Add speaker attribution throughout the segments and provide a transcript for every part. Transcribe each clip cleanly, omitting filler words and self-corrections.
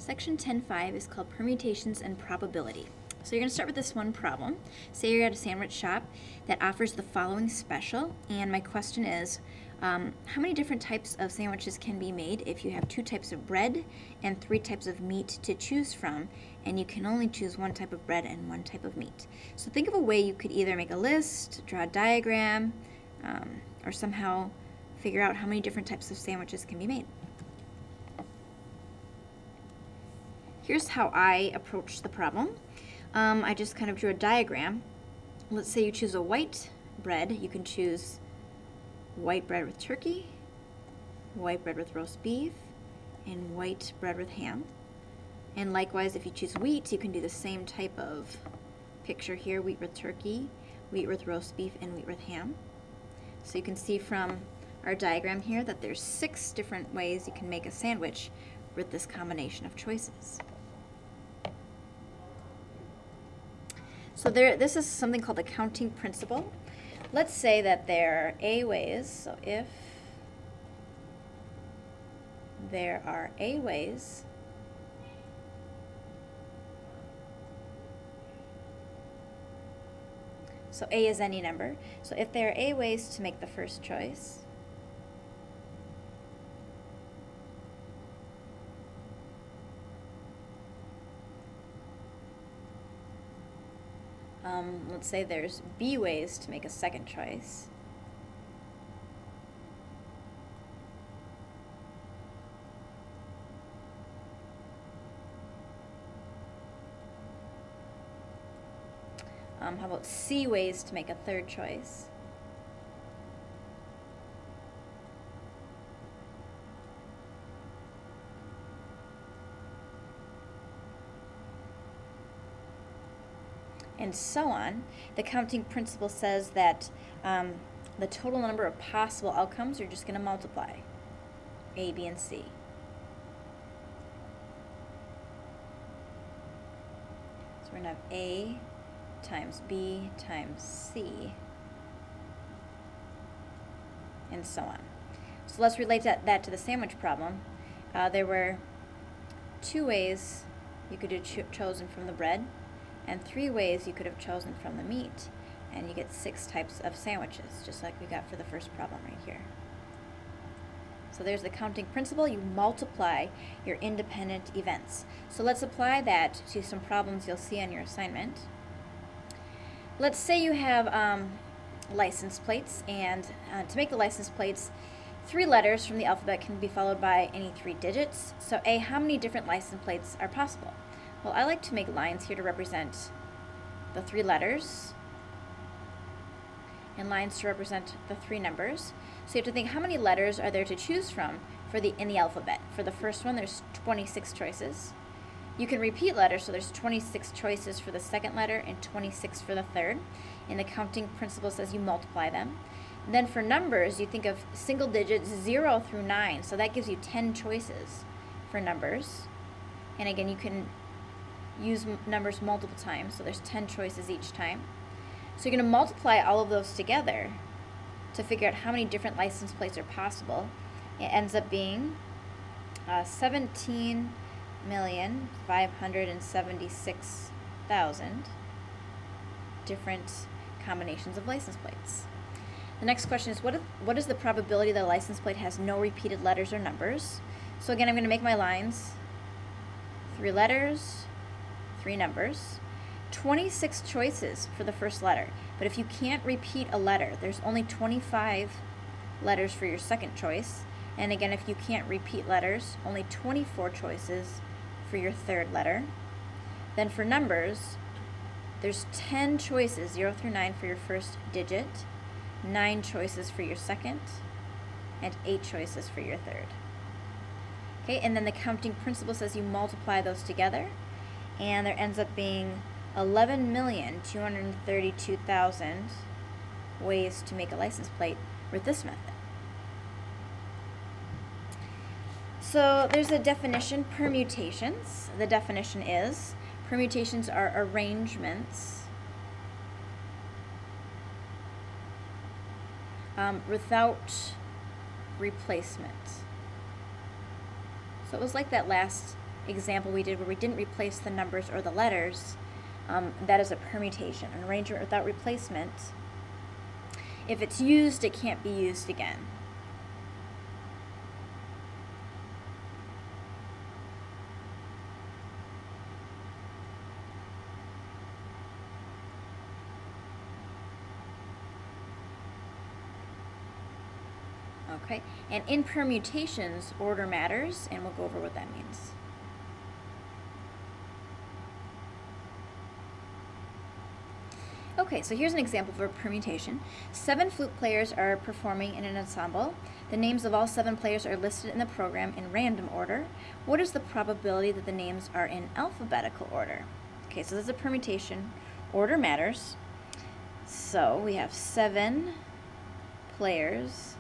Speaker 1: Section 10.5 is called Permutations and Probability. So you're going to start with this one problem. Say you're at a sandwich shop that offers the following special, and my question is, how many different types of sandwiches can be made if you have 2 types of bread and 3 types of meat to choose from, and you can only choose 1 type of bread and 1 type of meat? So think of a way you could either make a list, draw a diagram, or somehow figure out how many different types of sandwiches can be made. Here's how I approach the problem. I just kind of drew a diagram. Let's say you choose a white bread. You can choose white bread with turkey, white bread with roast beef, and white bread with ham. And likewise, if you choose wheat, you can do the same type of picture here: wheat with turkey, wheat with roast beef, and wheat with ham. So you can see from our diagram here that there's 6 different ways you can make a sandwich with this combination of choices. So this is something called the counting principle. Let's say that there are A ways. So if there are A ways, so A is any number. So if there are A ways to make the first choice, let's say there's B ways to make a second choice. How about C ways to make a third choice? And so on. The counting principle says that the total number of possible outcomes, you're just going to multiply A, B, and C. So we're going to have A times B times C, and so on. So let's relate that to the sandwich problem. There were 2 ways you could have chosen from the bread, and 3 ways you could have chosen from the meat, and you get 6 types of sandwiches, just like we got for the first problem right here. So there's the counting principle. You multiply your independent events. So let's apply that to some problems you'll see on your assignment. Let's say you have license plates, and to make the license plates, 3 letters from the alphabet can be followed by any 3 digits. So A, how many different license plates are possible? Well, I like to make lines here to represent the 3 letters and lines to represent the 3 numbers. So you have to think, how many letters are there to choose from in the alphabet? For the first one, there's 26 choices. You can repeat letters, so there's 26 choices for the second letter and 26 for the third. And the counting principle says you multiply them. And then for numbers, you think of single digits 0 through 9. So that gives you 10 choices for numbers. And again, you can use numbers multiple times, so there's 10 choices each time. So you're going to multiply all of those together to figure out how many different license plates are possible. It ends up being 17,576,000 different combinations of license plates. The next question is, what is the probability that a license plate has no repeated letters or numbers? So again, I'm going to make my lines: 3 letters, 3 numbers, 26 choices for the first letter. But if you can't repeat a letter, there's only 25 letters for your second choice. And again, if you can't repeat letters, only 24 choices for your third letter. Then for numbers, there's 10 choices, 0 through 9 for your first digit, 9 choices for your second, and 8 choices for your third. Okay, and then the counting principle says you multiply those together, and there ends up being 11,232,000 ways to make a license plate with this method. So there's a definition: permutations. The definition is, permutations are arrangements without replacement. So it was like that last example we did where we didn't replace the numbers or the letters, that is a permutation, an arrangement without replacement. If it's used, it can't be used again. Okay, and in permutations, order matters, and we'll go over what that means. Okay, so here's an example of a permutation. 7 flute players are performing in an ensemble. The names of all 7 players are listed in the program in random order. What is the probability that the names are in alphabetical order? Okay, so this is a permutation. Order matters. So we have 7 players.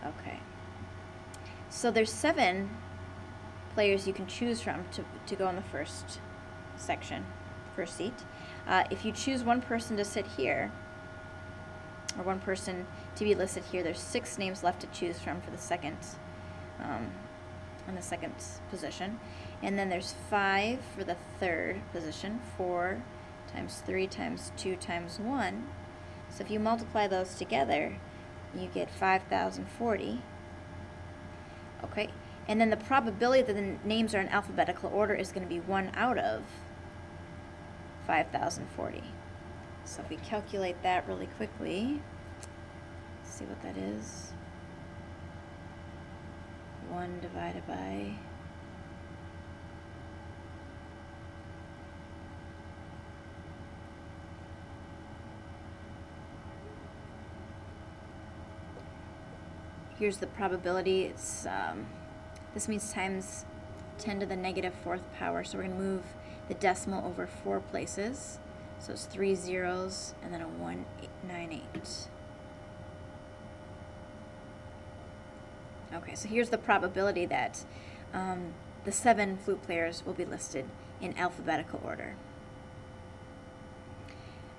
Speaker 1: Okay. So there's 7 players you can choose from to go in the first section, first seat. If you choose one person to sit here, or one person to be listed here, there's 6 names left to choose from for the second, in the second position. And then there's 5 for the third position, 4 times 3 times 2 times 1. So if you multiply those together, you get 5,040. Okay, and then the probability that the names are in alphabetical order is going to be 1 out of 5,040. So if we calculate that really quickly, let's see what that is. 1 divided by here's the probability. It's this means times 10 to the negative 4th power. So we're going to move the decimal over 4 places. So it's 3 zeros and then a 198. Okay, so here's the probability that the 7 flute players will be listed in alphabetical order.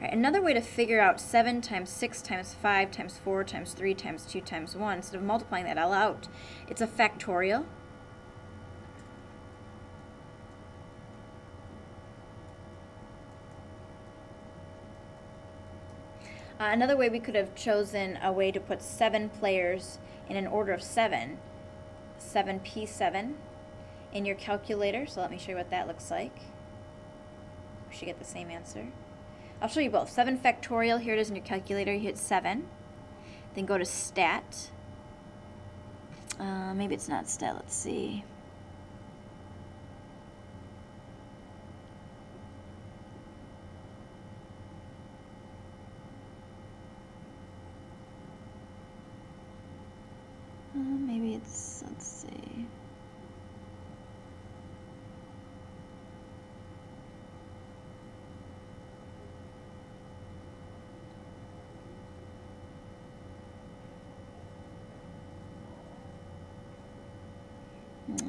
Speaker 1: All right, another way to figure out 7 times 6 times 5 times 4 times 3 times 2 times 1, instead of multiplying that all out, it's a factorial. Another way we could have chosen a way to put 7 players in an order of 7, 7p7 in your calculator. So let me show you what that looks like. We should get the same answer. I'll show you both. 7 factorial, here it is in your calculator. You hit 7. Then go to stat. Maybe it's not stat, let's see. Maybe it's, let's see.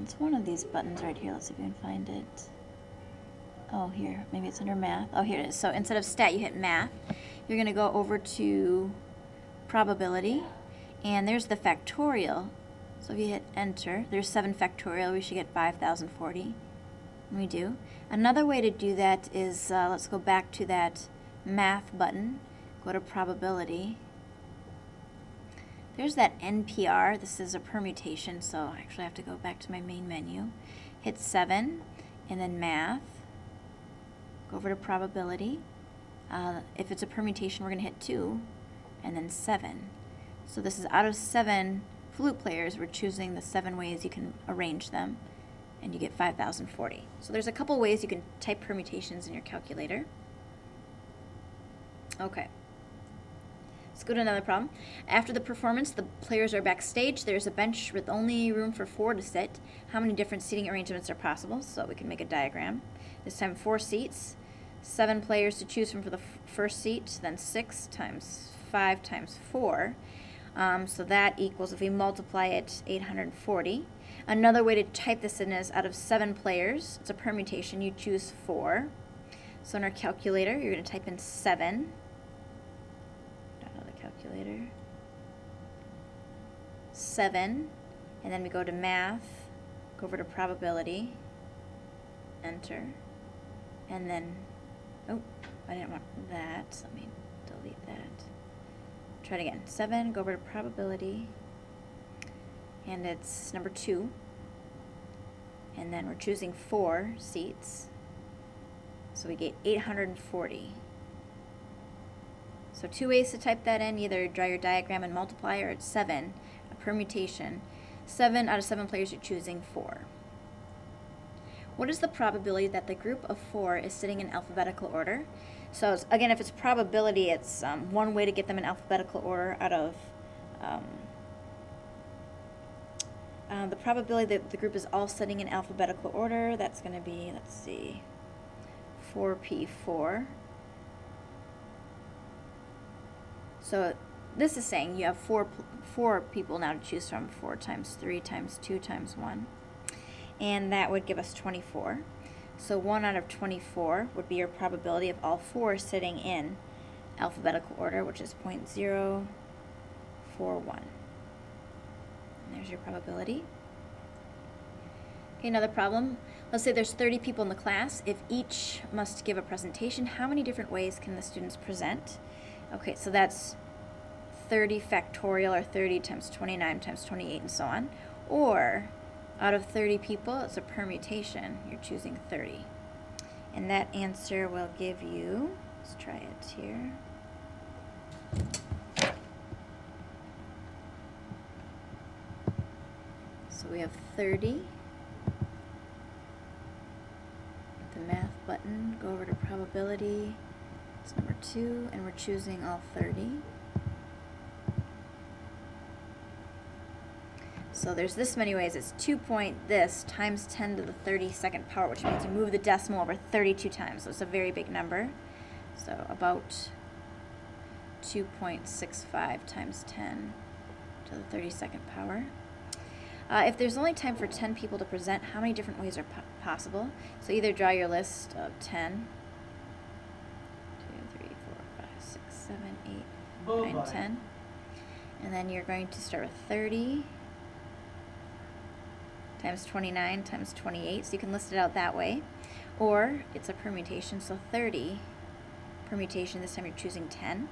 Speaker 1: It's one of these buttons right here. Let's see if we can find it. Oh, here. Maybe it's under math. Oh, here it is. So instead of stat, you hit math. You're going to go over to probability. And there's the factorial. So if you hit enter, there's 7 factorial. We should get 5,040. And we do. Another way to do that is, let's go back to that math button. Go to probability. There's that NPR. This is a permutation, so I actually have to go back to my main menu. Hit 7, and then math. Go over to probability. If it's a permutation, we're going to hit 2, and then 7. So this is out of 7 flute players, we're choosing the 7 ways you can arrange them, and you get 5,040. So there's a couple ways you can type permutations in your calculator. Okay. Let's go to another problem. After the performance, the players are backstage. There's a bench with only room for 4 to sit. How many different seating arrangements are possible? So we can make a diagram. This time 4 seats, 7 players to choose from for the first seat, then 6 times 5 times 4. So that equals, if we multiply it, 840. Another way to type this in is out of 7 players, it's a permutation, you choose 4. So in our calculator, you're going to type in 7. Calculator. 7, and then we go to math, go over to probability, enter, and then, oh, I didn't want that, so let me delete that. Try it again. 7, go over to probability, and it's number 2, and then we're choosing 4 seats, so we get 840. So 2 ways to type that in: either draw your diagram and multiply, or it's 7, a permutation. 7 out of 7 players, you're choosing 4. What is the probability that the group of 4 is sitting in alphabetical order? So it's, again, if it's probability, it's one way to get them in alphabetical order out of the probability that the group is all sitting in alphabetical order. That's going to be, let's see, 4p4. So this is saying you have four people now to choose from. 4 times 3 times 2 times 1. And that would give us 24. So 1 out of 24 would be your probability of all 4 sitting in alphabetical order, which is 0.041. And there's your probability. Okay, another problem. Let's say there's 30 people in the class. If each must give a presentation, how many different ways can the students present? Okay, so that's 30 factorial, or 30 times 29 times 28, and so on. Or, out of 30 people, it's a permutation. You're choosing 30. And that answer will give you, let's try it here. So we have 30. The math button, go over to probability. It's number 2, and we're choosing all 30. So there's this many ways. It's 2 point this times 10 to the 32nd power, which means you move the decimal over 32 times. So it's a very big number. So about 2.65 times 10 to the 32nd power. If there's only time for 10 people to present, how many different ways are possible? So either draw your list of 10. 2, 3, 4, 5, 6, 7, 8, 9, 10. And then you're going to start with 30 times 29 times 28. So you can list it out that way. Or it's a permutation, so 30 permutation. This time you're choosing 10.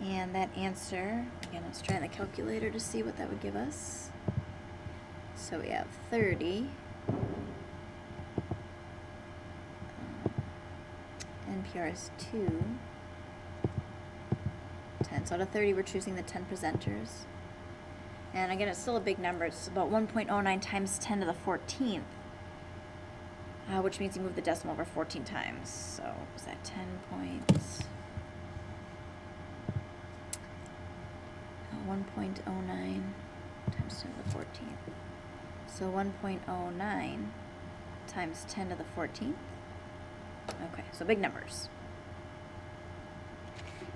Speaker 1: And that answer, again, let's try on the calculator to see what that would give us. So we have 30. NPR is 2. 10. So out of 30, we're choosing the 10 presenters. And again, it's still a big number. It's about 1.09 times 10 to the 14th, which means you move the decimal over 14 times. So is that 10 points? 1.09 times 10 to the 14th. So 1.09 times 10 to the 14th. Okay, so big numbers.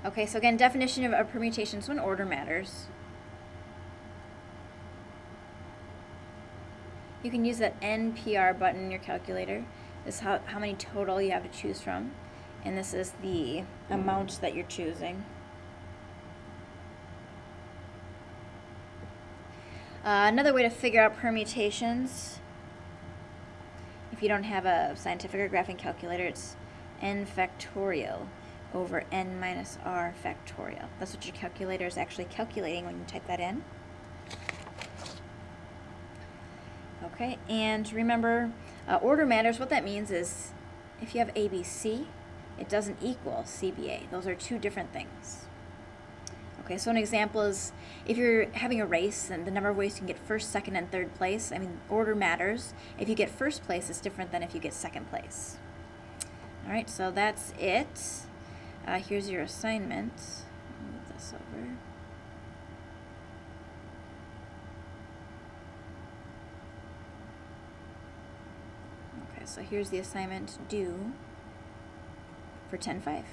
Speaker 1: Okay, so again, definition of a permutation. So when order matters, you can use that NPR button in your calculator. This is how many total you have to choose from. And this is the amount that you're choosing. Another way to figure out permutations, if you don't have a scientific or graphing calculator, it's n factorial over n minus r factorial. That's what your calculator is actually calculating when you type that in. Okay, and remember, order matters. What that means is if you have ABC, it doesn't equal CBA. Those are two different things. Okay, so an example is if you're having a race and the number of ways you can get first, second, and third place, I mean, order matters. If you get first place, it's different than if you get second place. All right, so that's it. Here's your assignment. Move this over. Okay, so here's the assignment due for 10-5.